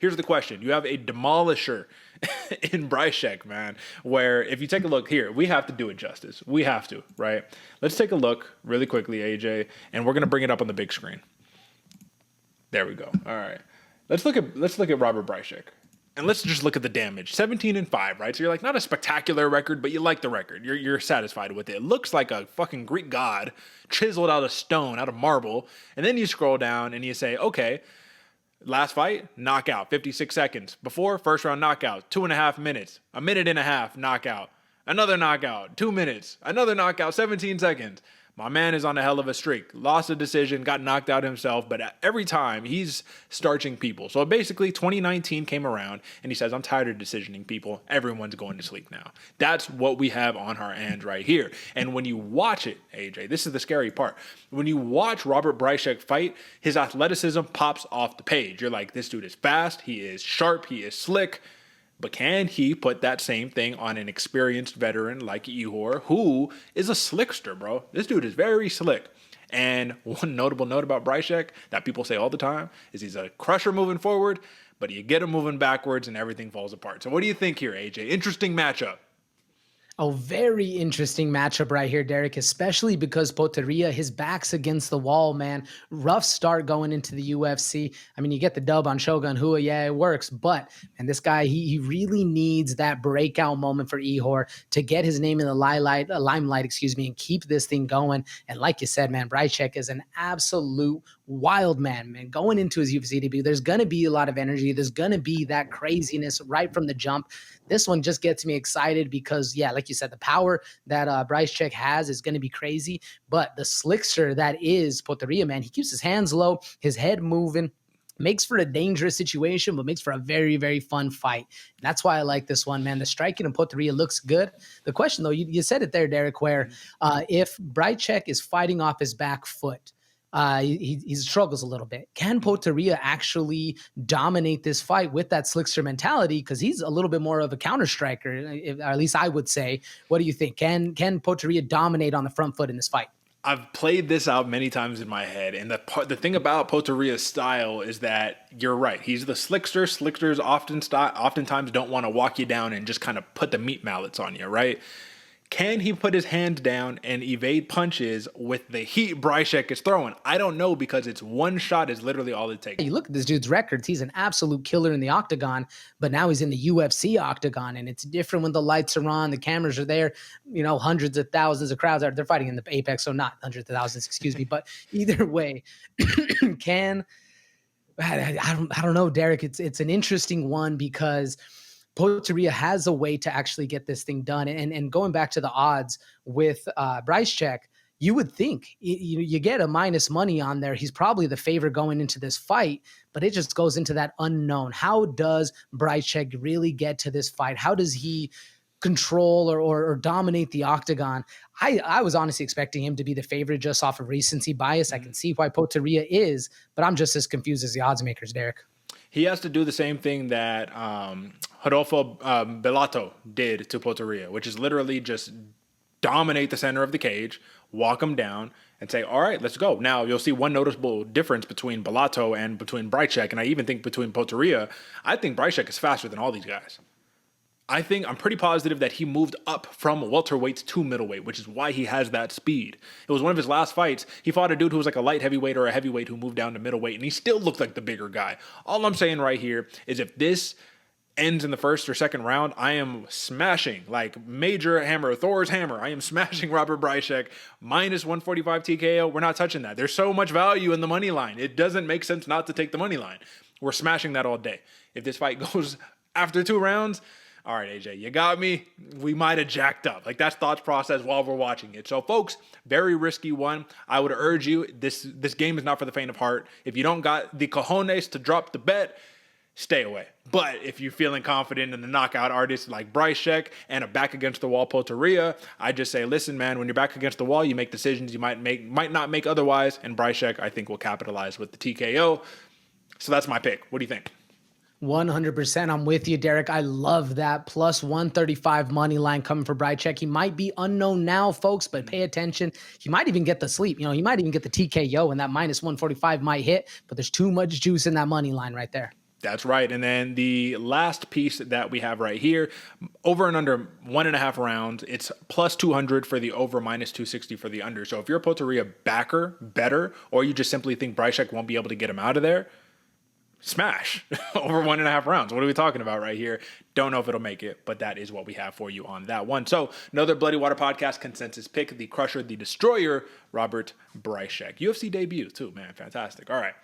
Here's the question. You have a demolisher in Bryczek, man, where if you take a look here, we have to do it justice. We have to, right? Let's take a look really quickly, AJ, and we're going to bring it up on the big screen. There we go. All right. Let's look at Robert Bryczek. And let's just look at the damage. 17-5, right? So you're like, not a spectacular record, but you like the record. You're satisfied with it. It looks like a fucking Greek god chiseled out of stone, out of marble. And then you scroll down and you say, okay, last fight, knockout, 56 seconds. Before, first round knockout, 2.5 minutes. A minute and a half, knockout. Another knockout, 2 minutes. Another knockout, 17 seconds. My man is on a hell of a streak. Lost a decision, got knocked out himself, but every time he's starching people. So basically 2019 came around and he says, I'm tired of decisioning people. Everyone's going to sleep now. That's what we have on our hands right here. And when you watch it, AJ, this is the scary part. When you watch Robert Bryczek fight, his athleticism pops off the page. You're like, this dude is fast, he is sharp, he is slick. But can he put that same thing on an experienced veteran like Ihor, who is a slickster, bro? This dude is very slick. And one notable note about Bryczek that people say all the time is he's a crusher moving forward, but you get him moving backwards and everything falls apart. So what do you think here, AJ? Interesting matchup. A very interesting matchup right here, Derek, especially because Potieria, his back's against the wall, man. Rough start going into the UFC. I mean, you get the dub on Shogun Rua. Yeah, it works. But, and this guy, he really needs that breakout moment for Ihor to get his name in the limelight, and keep this thing going. And like you said, man, Bryczek is an absolute wild man. Going into his UFC debut, there's going to be a lot of energy. There's going to be that craziness right from the jump. This one just gets me excited because, yeah, like you said, the power that Bryczek has is going to be crazy. But the slickster that is Potieria, man, he keeps his hands low, his head moving, makes for a dangerous situation, but makes for a very, very fun fight. And that's why I like this one, man. The striking in Potieria looks good. The question, though, you said it there, Derek, where if Bryczek is fighting off his back foot, he struggles a little bit. Can Potieria actually dominate this fight with that slickster mentality? Because he's a little bit more of a counter striker, or at least I would say. What do you think? Can Potieria dominate on the front foot in this fight? I've played this out many times in my head, and the thing about Poteria's style is that you're right. He's the slickster. Slicksters oftentimes don't want to walk you down and just kind of put the meat mallets on you, right? Can he put his hand down and evade punches with the heat Bryczek is throwing? I don't know, because it's one shot is literally all it takes. You look at this dude's records. He's an absolute killer in the octagon, but now he's in the UFC octagon, and it's different when the lights are on, the cameras are there, hundreds of thousands of crowds. They're fighting in the Apex, so not hundreds of thousands, excuse me. But either way, I don't know, Derek. It's an interesting one because Potieria has a way to actually get this thing done. And going back to the odds with Bryczek, you would think you get a minus money on there. He's probably the favorite going into this fight, but it just goes into that unknown. How does Bryczek really get to this fight? How does he control or dominate the octagon? I was honestly expecting him to be the favorite just off of recency bias. I can see why Potieria is, but I'm just as confused as the odds makers, Derek. He has to do the same thing that Rodolfo Bellato did to Potieria, which is literally just dominate the center of the cage, walk him down, and say, all right, let's go. Now, you'll see one noticeable difference between Bellato and between Bryczek, and I even think between Potieria. I think Bryczek is faster than all these guys. I'm pretty positive that he moved up from welterweight to middleweight, which is why he has that speed. It was one of his last fights. He fought a dude who was like a light heavyweight or a heavyweight who moved down to middleweight, and he still looked like the bigger guy. All I'm saying right here is if this ends in the first or second round, I am smashing, like major hammer, Thor's hammer. I am smashing Robert Bryczek minus 145 TKO. We're not touching that. There's so much value in the money line. It doesn't make sense not to take the money line. We're smashing that all day. If this fight goes after 2 rounds, all right, AJ, you got me. We might have jacked up. Like, that's thought process while we're watching it. So, folks, very risky one. I would urge you, this game is not for the faint of heart. If you don't got the cojones to drop the bet, stay away. But if you're feeling confident in a knockout artist like Bryczek and a back against the wall Potieria, I just say, listen, man, when you're back against the wall, you make decisions you might not make otherwise. And Bryczek, I think, will capitalize with the TKO. So that's my pick. What do you think? 100%. I'm with you, Derek. I love that. Plus 135 money line coming for Bryczek. He might be unknown now, folks, but pay attention. He might even get the sleep. He might even get the TKO, and that minus 145 might hit, but there's too much juice in that money line right there. That's right. And then the last piece that we have right here, over and under 1.5 rounds, it's plus 200 for the over, minus 260 for the under. So if you're a Potieria backer, better, or you just simply think Bryczek won't be able to get him out of there, smash over 1.5 rounds. What are we talking about right here? Don't know if it'll make it, but that is what we have for you on that one. So another Bloody Water Podcast consensus pick, the Crusher, the Destroyer, Robert Bryczek. UFC debut too, man. Fantastic. All right.